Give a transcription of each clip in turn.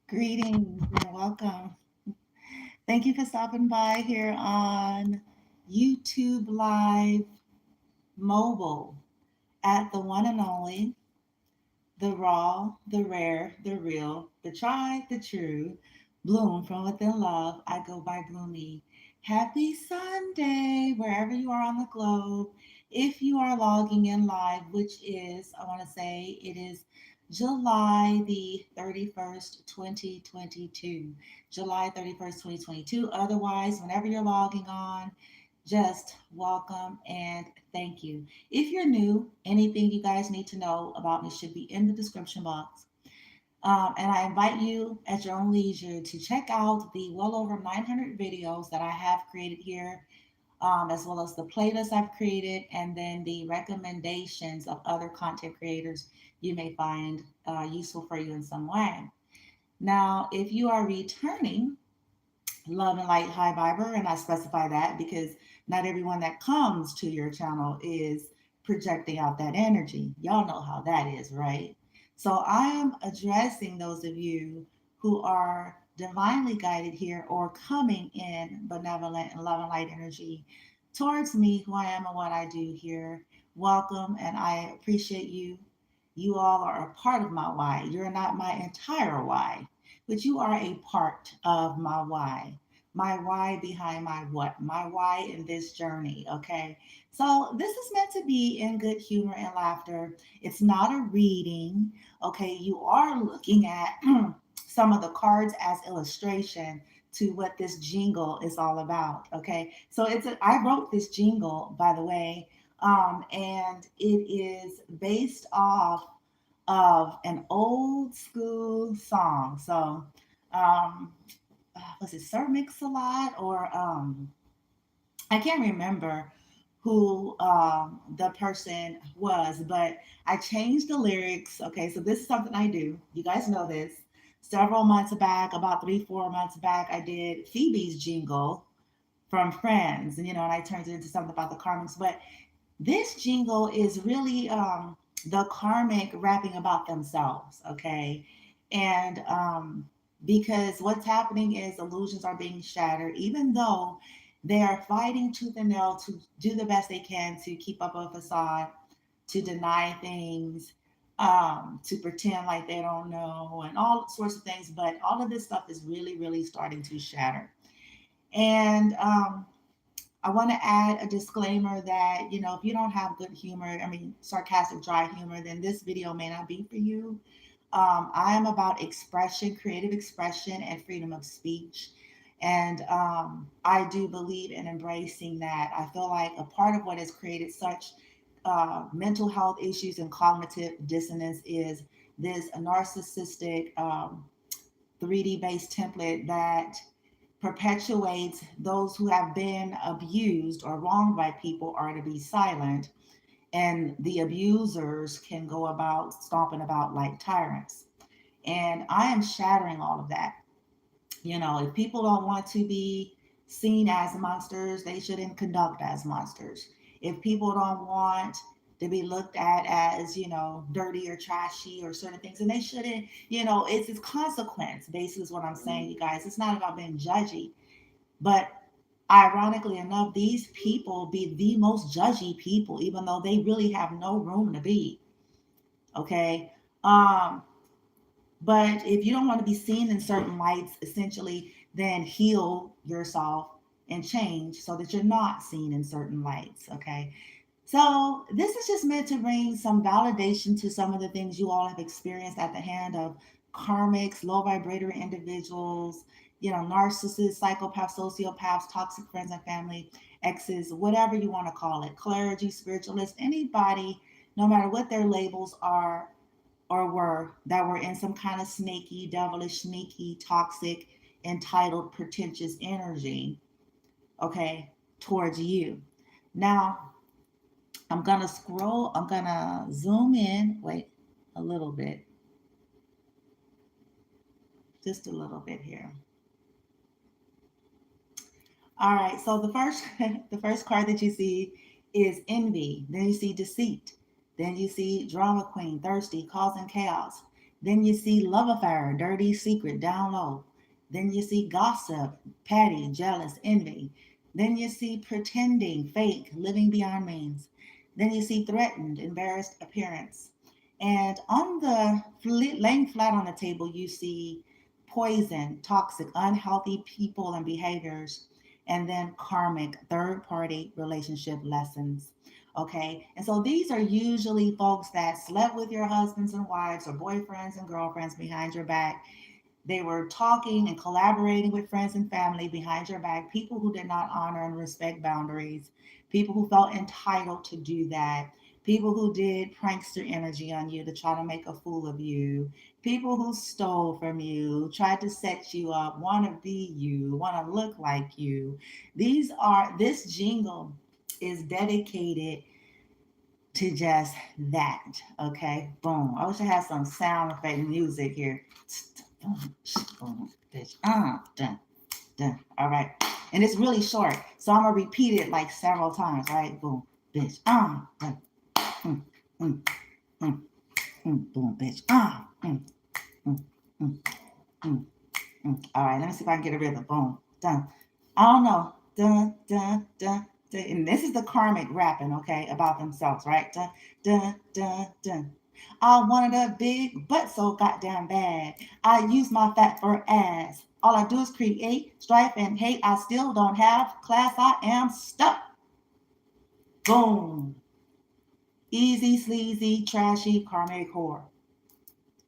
Greetings and welcome. Thank you for stopping by here on YouTube Live Mobile at the one and only, the raw, the rare, the real, the tried, the true. Bloom from within love. I go by Bloomy. Happy Sunday, wherever you are on the globe. If you are logging in live, which is, I want to say, it is July the 31st, 2022. July 31st, 2022. Otherwise, whenever you're logging on, just welcome and thank you. If you're new, anything you guys need to know about me should be in the description box. And I invite you at your own leisure to check out the well over 900 videos that I have created here, as well as the playlist I've created, and then the recommendations of other content creators you may find useful for you in some way. Now, if you are returning, love and light high viber, and I specify that because not everyone that comes to your channel is projecting out that energy. Y'all know how that is, right? So I am addressing those of you who are divinely guided here or coming in benevolent and love and light energy towards me, who I am and what I do here. Welcome, and I appreciate you. You all are a part of my why. You're not my entire why, but you are a part of my why. My why behind my what, my why in this journey. Okay. So this is meant to be in good humor and laughter. It's not a reading. Okay. You are looking at some of the cards as illustration to what this jingle is all about. Okay. So I wrote this jingle, by the way, and it is based off of an old school song. So, um, was it Sir Mix-a-Lot or I can't remember who the person was, but I changed the lyrics. Okay, so this is something I do. You guys know this. Several months back, about 3, 4 months back, I did Phoebe's jingle from Friends, and and I turned it into something about the Karmics. But this jingle is really the karmic rapping about themselves, okay? And because what's happening is illusions are being shattered, even though they are fighting tooth and nail to do the best they can to keep up a facade, to deny things, to pretend like they don't know, and all sorts of things. But all of this stuff is really, really starting to shatter. And I want to add a disclaimer that, if you don't have good humor, I mean, sarcastic, dry humor, then this video may not be for you. I am about expression, creative expression, and freedom of speech. And I do believe in embracing that. I feel like a part of what has created such mental health issues and cognitive dissonance is this narcissistic 3D based template that perpetuates those who have been abused or wronged by people are to be silent, and the abusers can go about stomping about like tyrants. And I am shattering all of that. If people don't want to be seen as monsters, they shouldn't conduct as monsters. If people don't want to be looked at as, dirty or trashy or certain things, and they shouldn't, it's consequence, basically, is what I'm saying, you guys. It's not about being judgy, but ironically enough, these people be the most judgy people, even though they really have no room to be. Okay. Um, but if you don't want to be seen in certain lights, essentially, then heal yourself and change so that you're not seen in certain lights. Okay. So this is just meant to bring some validation to some of the things you all have experienced at the hand of karmics, low vibratory individuals, narcissists, psychopaths, sociopaths, toxic friends and family, exes, whatever you want to call it, clergy, spiritualists, anybody, no matter what their labels are or were, that were in some kind of snaky, devilish, sneaky, toxic, entitled, pretentious energy, okay, towards you. Now, I'm gonna zoom in, wait a little bit, just a little bit here. All right, so the first the first card that you see is envy. Then you see deceit. Then you see drama queen, thirsty, causing chaos. Then you see love affair, dirty secret, down low. Then you see gossip, petty, jealous, envy. Then you see pretending, fake, living beyond means. Then you see threatened, embarrassed appearance. And on the laying flat on the table, you see poison, toxic, unhealthy people and behaviors, and then karmic, third party relationship lessons. Okay. And so these are usually folks that slept with your husbands and wives or boyfriends and girlfriends behind your back. They were talking and collaborating with friends and family behind your back, people who did not honor and respect boundaries, people who felt entitled to do that, people who did prankster energy on you to try to make a fool of you, people who stole from you, tried to set you up, want to be you, want to look like you. This jingle is dedicated to just that. Okay, boom. I wish I had some sound effect music here. Boom, boom, bitch. Done, done. All right, and it's really short, so I'm gonna repeat it like several times. Right, boom, bitch. Done. Mm, mm, mm, boom, bitch. Mm, mm, mm, mm, All right, let me see if I can get a rhythm. Boom, done. I don't know. Dun, dun, dun, dun. And this is the karmic rapping, okay, about themselves, right? Dun, dun, dun, dun. I wanted a big butt so goddamn bad. I use my fat for ass. All I do is create strife and hate. I still don't have class. I am stuck. Boom. Easy, sleazy, trashy, karmic whore.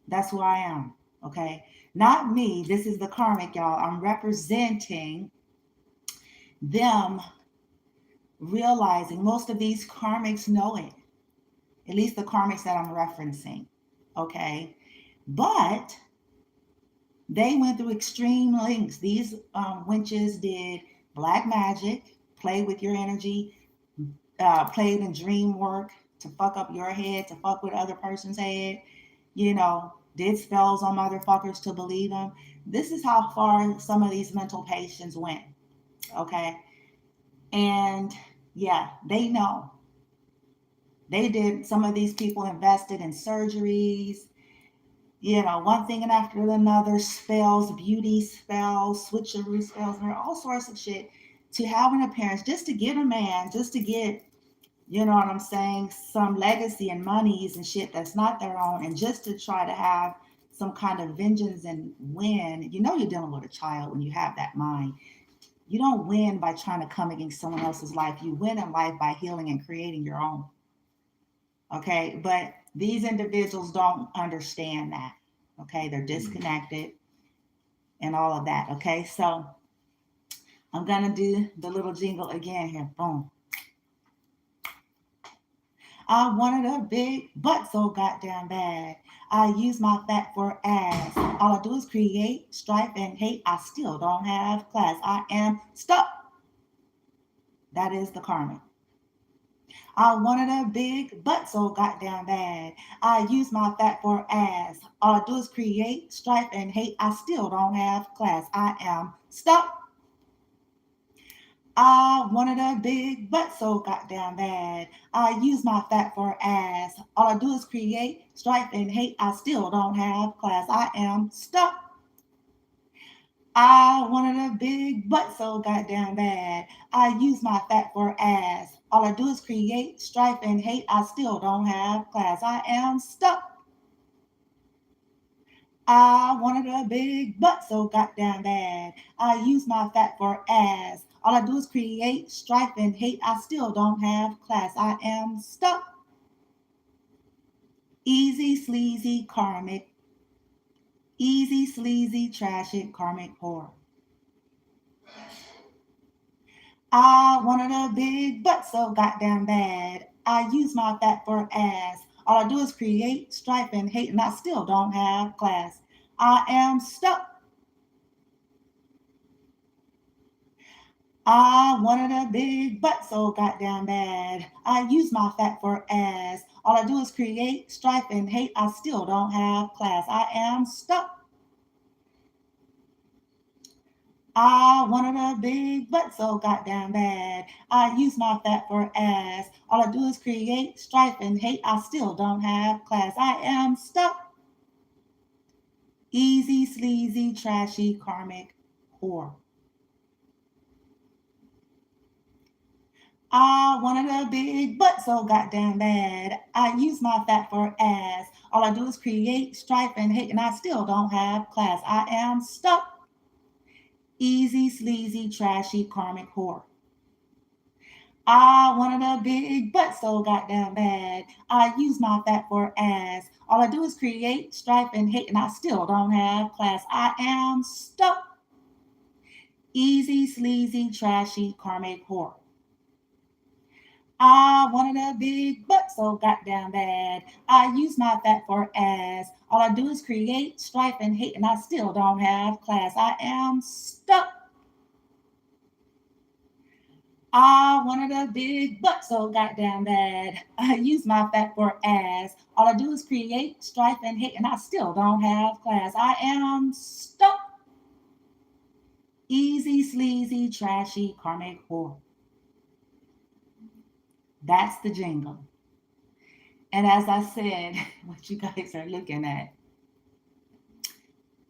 That's who I am, okay? Not me. This is the karmic, y'all. I'm representing them realizing most of these karmics know it, at least the karmics that I'm referencing, okay? But they went through extreme lengths. These witches did black magic, played with your energy, played in dream work to fuck up your head, to fuck with other person's head, did spells on motherfuckers to believe them. This is how far some of these mental patients went, okay? And yeah, they know. They did, some of these people invested in surgeries, one thing and after another, spells, beauty spells, switcheroo spells, and all sorts of shit to have an appearance, just to get a man, just to get, you know what I'm saying, some legacy and monies and shit that's not their own, and just to try to have some kind of vengeance and win. You're dealing with a child when you have that mind. You don't win by trying to come against someone else's life. You win in life by healing and creating your own. Okay, but these individuals don't understand that. Okay, they're disconnected and all of that. Okay, so I'm gonna do the little jingle again here. Boom. I wanted a big butt so goddamn bad. I use my fat for ass. All I do is create strife and hate. I still don't have class. I am stuck. That is the karma. I wanted a big butt so goddamn bad. I use my fat for ass. All I do is create strife and hate. I still don't have class. I am stuck. I wanted a big butt so goddamn bad. I use my fat for ass. All I do is create strife and hate. I still don't have class. I am stuck. I wanted a big butt so goddamn bad. I use my fat for ass. All I do is create strife and hate. I still don't have class. I am stuck. I wanted a big butt so goddamn bad. I use my fat for ass. All I do is create strife and hate. I still don't have class. I am stuck. Easy, sleazy, karmic. Easy, sleazy, trashy, karmic whore. I wanted a big butt so goddamn bad. I use my fat for ass. All I do is create strife and hate, and I still don't have class. I am stuck. I wanted a big butt so goddamn bad. I use my fat for ass. All I do is create strife and hate. I still don't have class. I am stuck. I wanted a big butt so goddamn bad. I use my fat for ass. All I do is create strife and hate. I still don't have class. I am stuck. Easy, sleazy, trashy, karmic whore. I wanted a big butt so goddamn bad. I use my fat for ass. All I do is create strife and hate, and I still don't have class. I am stuck. Easy, sleazy, trashy, karmic whore. I wanted a big butt so goddamn bad. I use my fat for ass. All I do is create strife and hate, and I still don't have class. I am stuck. Easy, sleazy, trashy, karmic whore. I wanted a big butt so goddamn bad. I use my fat for ass. All I do is create strife and hate, and I still don't have class. I am stuck. I wanted a big butt so goddamn bad. I use my fat for ass. All I do is create strife and hate, and I still don't have class. I am stuck. Easy, sleazy, trashy, karmic whore. That's the jingle. And as I said, what you guys are looking at,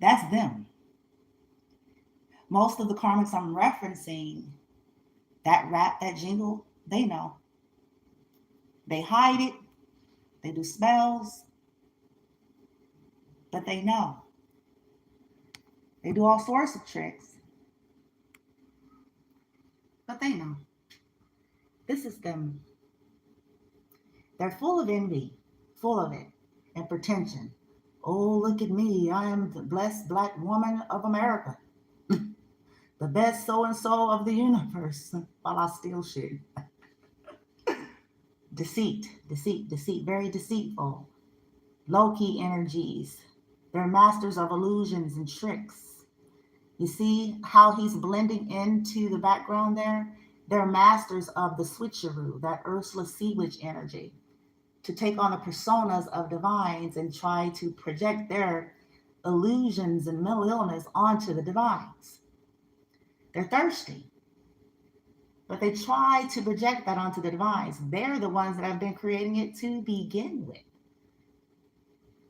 that's them. Most of the karmics I'm referencing, that rap, that jingle, they know. They hide it, they do spells, but they know. They do all sorts of tricks, but they know. This is them. They're full of envy, full of it, and pretension. Oh, look at me. I am the blessed black woman of America, the best so and so of the universe, while I steal shit. Deceit, deceit, deceit, very deceitful. Low key energies. They're masters of illusions and tricks. You see how he's blending into the background there? They're masters of the switcheroo, that Ursula Sewage energy, to take on the personas of divines and try to project their illusions and mental illness onto the divines. They're thirsty, but they try to project that onto the divines. They're the ones that have been creating it to begin with.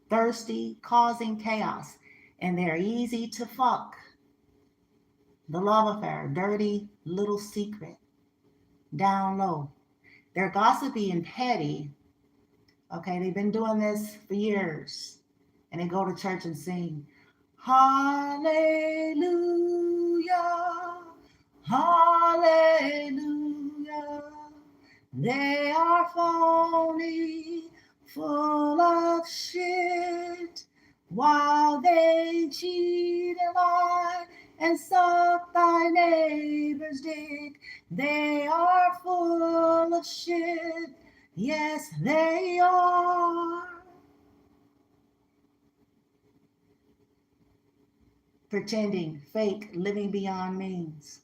Thirsty, causing chaos, and they're easy to fuck. The love affair, dirty little secret, down low. They're gossipy and petty. Okay, they've been doing this for years. And they go to church and sing, Hallelujah, Hallelujah. They are phony, full of shit, while they cheat and lie and suck thy neighbor's dick. They are full of shit. Yes, they are. Pretending, fake, living beyond means.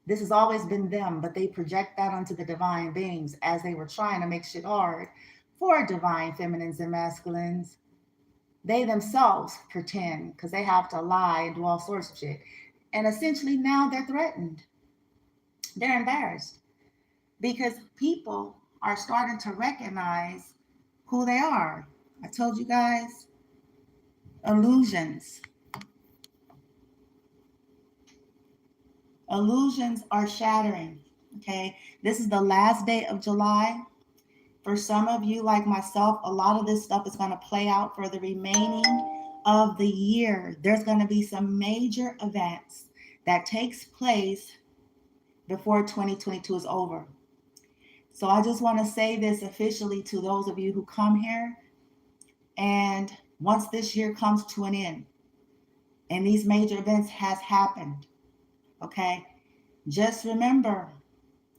This has always been them, but they project that onto the divine beings as they were trying to make shit hard for divine feminines and masculines. They themselves pretend because they have to lie and do all sorts of shit. And essentially now they're threatened. They're embarrassed because people are starting to recognize who they are. I told you guys, illusions. Illusions are shattering. Okay, this is the last day of July. For some of you, like myself, a lot of this stuff is going to play out for the remaining of the year. There's going to be some major events that takes place before 2022 is over. So I just want to say this officially to those of you who come here. And once this year comes to an end and these major events has happened, okay, just remember,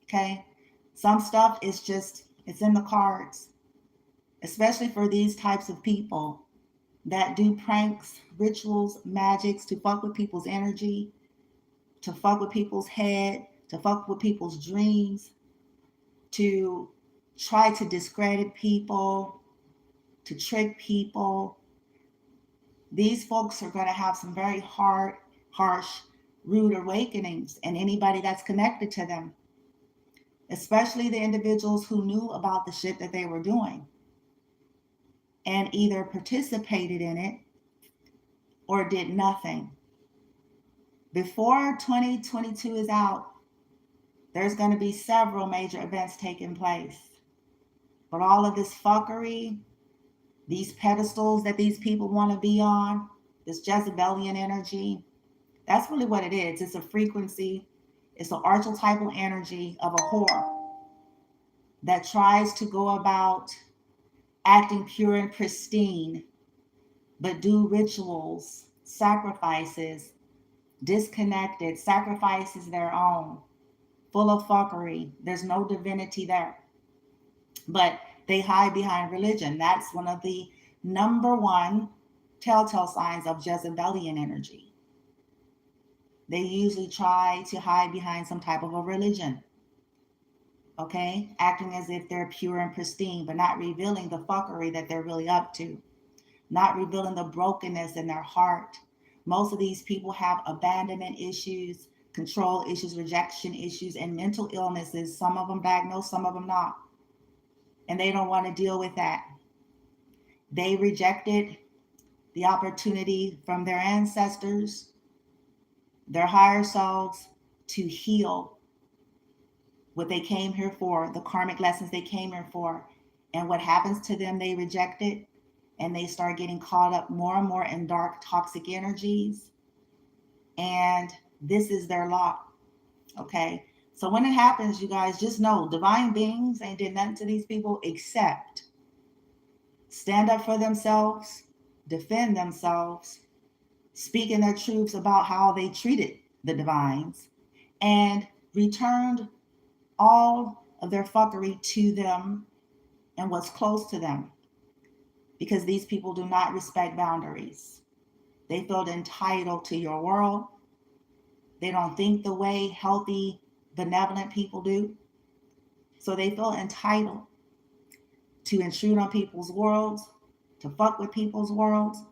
okay, some stuff is just, it's in the cards, especially for these types of people that do pranks, rituals, magics to fuck with people's energy, to fuck with people's head, to fuck with people's dreams, to try to discredit people, to trick people. These folks are going to have some very hard, harsh, rude awakenings, and anybody that's connected to them, especially the individuals who knew about the shit that they were doing and either participated in it or did nothing. Before 2022 is out, there's going to be several major events taking place. But all of this fuckery, these pedestals that these people want to be on, this Jezebelian energy, that's really what it is. It's a frequency, it's an archetypal energy of a whore that tries to go about acting pure and pristine, but do rituals, sacrifices, disconnected, sacrifices their own, full of fuckery. There's no divinity there. But they hide behind religion. That's one of the number one telltale signs of Jezebelian energy. They usually try to hide behind some type of a religion, okay? Acting as if they're pure and pristine, but not revealing the fuckery that they're really up to, not revealing the brokenness in their heart. Most of these people have abandonment issues, control issues, rejection issues, and mental illnesses. Some of them diagnosed, some of them not. And they don't want to deal with that. They rejected the opportunity from their ancestors, their higher selves, to heal what they came here for, the karmic lessons they came here for. And what happens to them, they reject it, and they start getting caught up more and more in dark, toxic energies. And this is their lot, okay? So when it happens, you guys just know divine beings ain't did nothing to these people except stand up for themselves, defend themselves, speaking their truths about how they treated the divines, and returned all of their fuckery to them and what's close to them, because these people do not respect boundaries. They feel entitled to your world. They don't think the way healthy, benevolent people do. So they feel entitled to intrude on people's worlds, to fuck with people's worlds,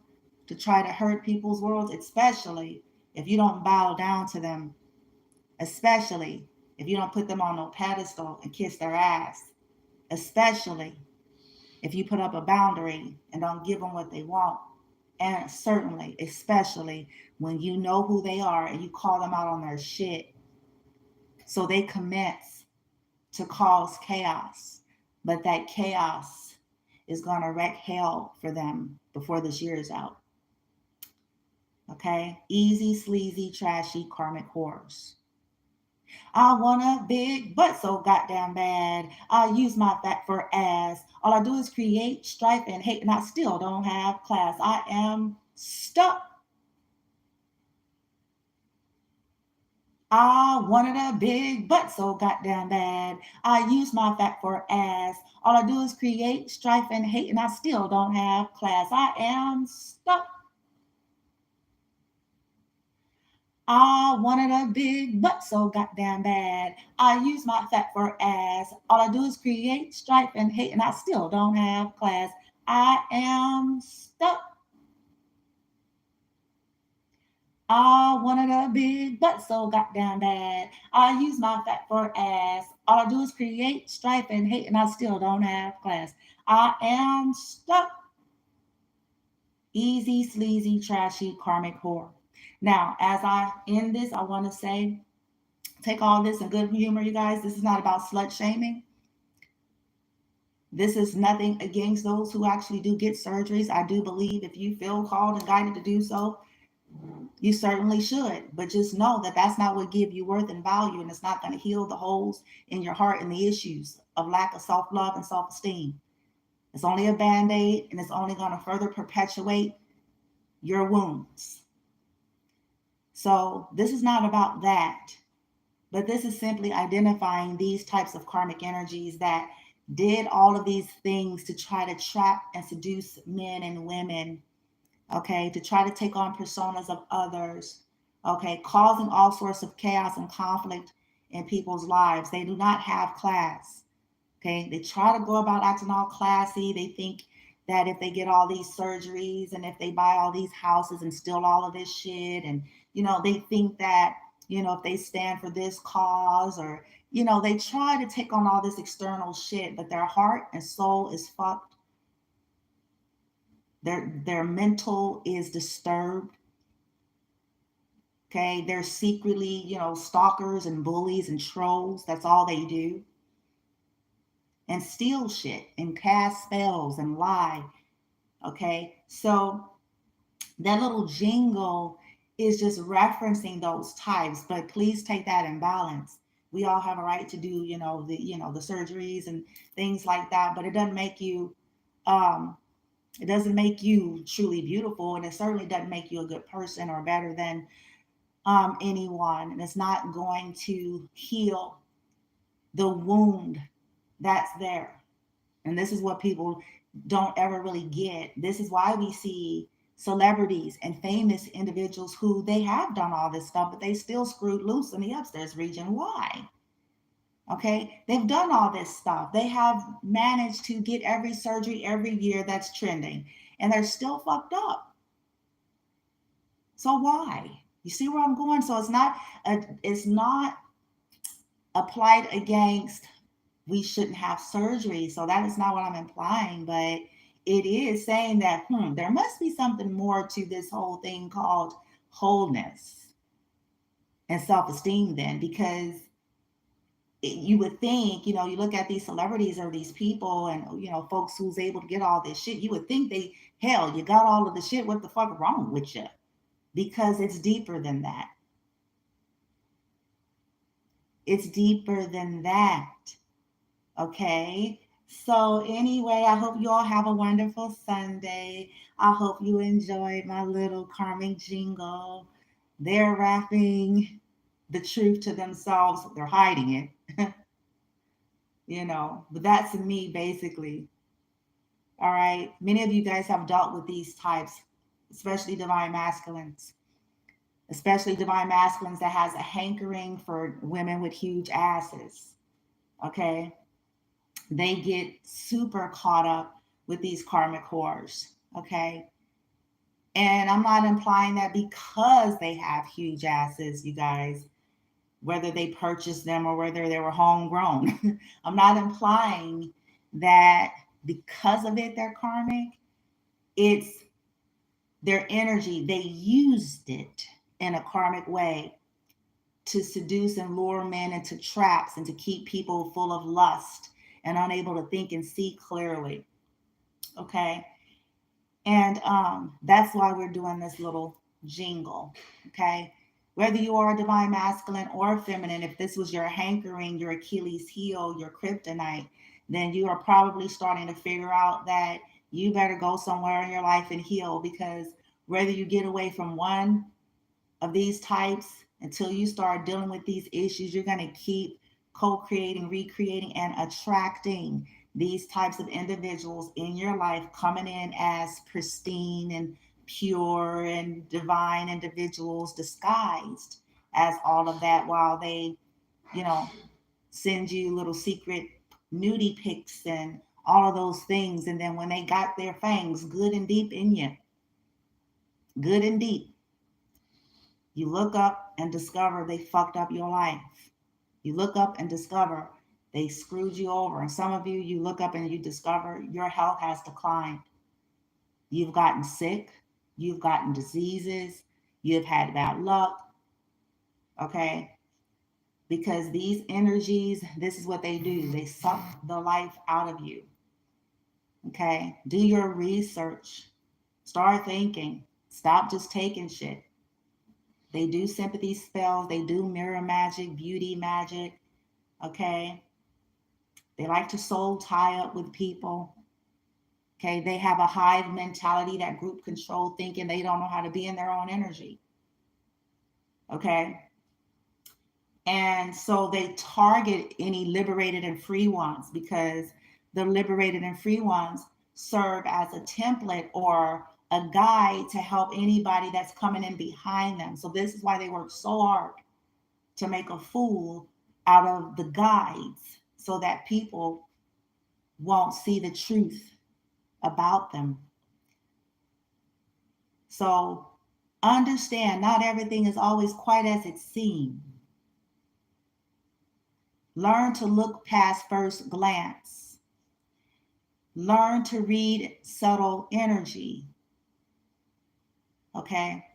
to try to hurt people's worlds, especially if you don't bow down to them, especially if you don't put them on no pedestal and kiss their ass, especially if you put up a boundary and don't give them what they want, and certainly, especially when you know who they are and you call them out on their shit. So they commence to cause chaos, but that chaos is going to wreak hell for them before this year is out. Okay? Easy, sleazy, trashy, karmic whores. I want a big butt so goddamn bad. I use my fat for ass. All I do is create strife and hate, and I still don't have class. I am stuck. I wanted a big butt so goddamn bad. I use my fat for ass. All I do is create strife and hate, and I still don't have class. I am stuck. I wanted a big butt so goddamn bad. I use my fat for ass. All I do is create strife and hate, and I still don't have class. I am stuck. I wanted a big butt so goddamn bad. I use my fat for ass. All I do is create strife and hate, and I still don't have class. I am stuck. Easy, sleazy, trashy, karmic whore. Now, as I end this, I want to say, take all this in good humor, you guys. This is not about slut shaming. This is nothing against those who actually do get surgeries. I do believe if you feel called and guided to do so, you certainly should. But just know that that's not what gives you worth and value, and it's not going to heal the holes in your heart and the issues of lack of self-love and self-esteem. It's only a band-aid, and it's only going to further perpetuate your wounds. So this is not about that, but this is simply identifying these types of karmic energies that did all of these things to try to trap and seduce men and women, okay, to try to take on personas of others, okay, causing all sorts of chaos and conflict in people's lives. They do not have class, okay? They try to go about acting all classy. They think that if they get all these surgeries and if they buy all these houses and steal all of this shit, and, they think that, if they stand for this cause, or, they try to take on all this external shit, but their heart and soul is fucked. Their mental is disturbed. Okay, they're secretly, stalkers and bullies and trolls. That's all they do. And steal shit and cast spells and lie. Okay, so that little jingle is just referencing those types, but please take that in balance. We all have a right to do, the surgeries and things like that, but um, it doesn't make you truly beautiful, and it certainly doesn't make you a good person or better than anyone. And it's not going to heal the wound that's there. And this is what people don't ever really get. This is why we see celebrities and famous individuals who they have done all this stuff, but they still screwed loose in the upstairs region. Why? Okay, they've done all this stuff. They have managed to get every surgery every year that's trending, and they're still fucked up. So why? You see where I'm going? So it's not applied against we shouldn't have surgery. So that is not what I'm implying, but it is saying that there must be something more to this whole thing called wholeness and self-esteem then, because you would think, you look at these celebrities or these people and, folks who's able to get all this shit, you would think hell, you got all of the shit. What the fuck wrong with you? Because it's deeper than that. It's deeper than that. Okay. So anyway, I hope you all have a wonderful Sunday. I hope you enjoyed my little karmic jingle. They're rapping the truth to themselves. They're hiding it, but that's me basically. All right. Many of you guys have dealt with these types, especially divine masculines, that has a hankering for women with huge asses. Okay. They get super caught up with these karmic whores. Okay. And I'm not implying that because they have huge asses, you guys, whether they purchased them or whether they were homegrown. I'm not implying that because of it, they're karmic. It's their energy. They used it in a karmic way to seduce and lure men into traps and to keep people full of lust and unable to think and see clearly. Okay. And that's why we're doing this little jingle. Okay. Whether you are a divine masculine or feminine, if this was your hankering, your Achilles heel, your kryptonite, then you are probably starting to figure out that you better go somewhere in your life and heal, because whether you get away from one of these types until you start dealing with these issues, you're going to keep co-creating, recreating, and attracting these types of individuals in your life, coming in as pristine and pure and divine individuals disguised as all of that, while they, you know, send you little secret nudie pics and all of those things. And then when they got their fangs good and deep in you, good and deep, you look up and discover they fucked up your life. You look up and discover they screwed you over. And some of you, you look up and you discover your health has declined. You've gotten sick. You've gotten diseases. You've had bad luck. Okay? Because these energies, this is what they do. They suck the life out of you. Okay? Do your research. Start thinking. Stop just taking shit. They do sympathy spells. They do mirror magic, beauty magic. Okay? They like to soul tie up with people. Okay? They have a hive mentality, that group control thinking. They don't know how to be in their own energy. Okay? And so they target any liberated and free ones, because the liberated and free ones serve as a template or a guide to help anybody that's coming in behind them. So this is why they work so hard to make a fool out of the guides, so that people won't see the truth about them. So understand, not everything is always quite as it seems. Learn to look past first glance. Learn to read subtle energy. Okay?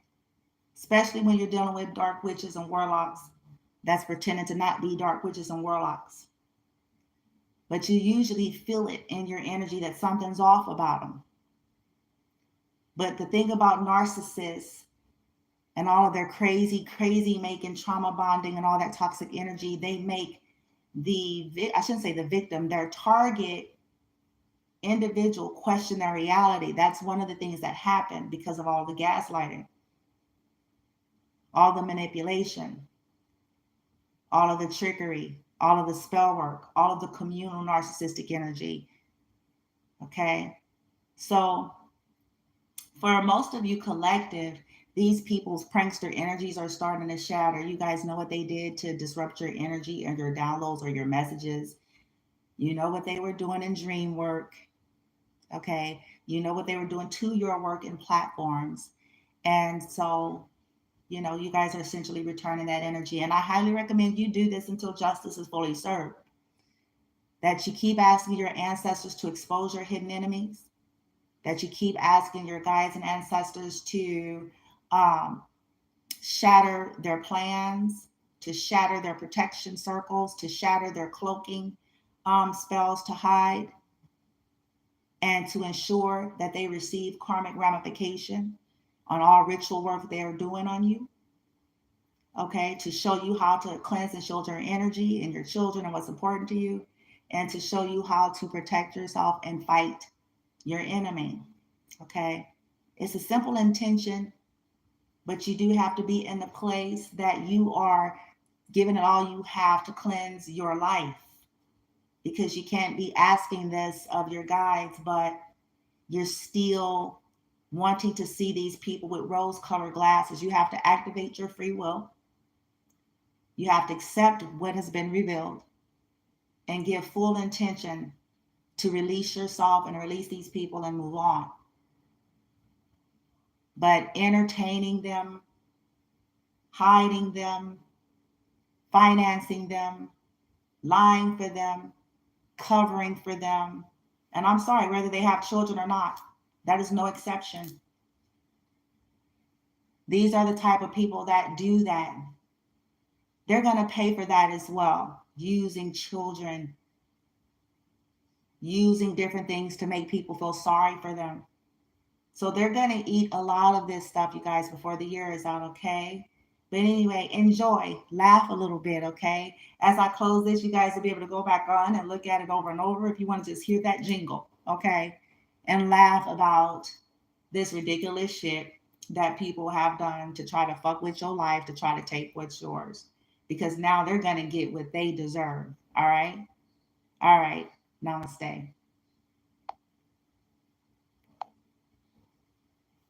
especially when you're dealing with dark witches and warlocks that's pretending to not be dark witches and warlocks. But you usually feel it in your energy that something's off about them. But the thing about narcissists and all of their crazy making trauma bonding and all that toxic energy, they make I shouldn't say the victim, their target individual question their reality. That's one of the things that happen because of all the gaslighting, all the manipulation, all of the trickery, all of the spell work, all of the communal narcissistic energy. Okay. So for most of you collective, these people's prankster energies are starting to shatter. You guys know what they did to disrupt your energy and your downloads or your messages. You know what they were doing in dream work. Okay. You know what they were doing to your work in platforms. And so, you guys are essentially returning that energy. And I highly recommend you do this until justice is fully served. That you keep asking your ancestors to expose your hidden enemies. That you keep asking your guides and ancestors to um, shatter their plans, to shatter their protection circles, to shatter their cloaking spells to hide, and to ensure that they receive karmic ramification on all ritual work they are doing on you. Okay, to show you how to cleanse and shield your energy and your children and what's important to you, and to show you how to protect yourself and fight your enemy. Okay, it's a simple intention, but you do have to be in the place that you are giving it all you have to cleanse your life, because you can't be asking this of your guides, but you're still wanting to see these people with rose colored glasses. You have to activate your free will. You have to accept what has been revealed and give full intention to release yourself and release these people and move on. But entertaining them, hiding them, financing them, lying for them, covering for them, and I'm sorry, whether they have children or not, that is no exception. These are the type of people that do that. They're going to pay for that as well, using children, using different things to make people feel sorry for them. So they're going to eat a lot of this stuff, you guys, before the year is out, okay? But anyway, enjoy, laugh a little bit, okay? As I close this, you guys will be able to go back on and look at it over and over if you want to just hear that jingle, okay? And laugh about this ridiculous shit that people have done to try to fuck with your life, to try to take what's yours. Because now they're going to get what they deserve, all right? All right, namaste.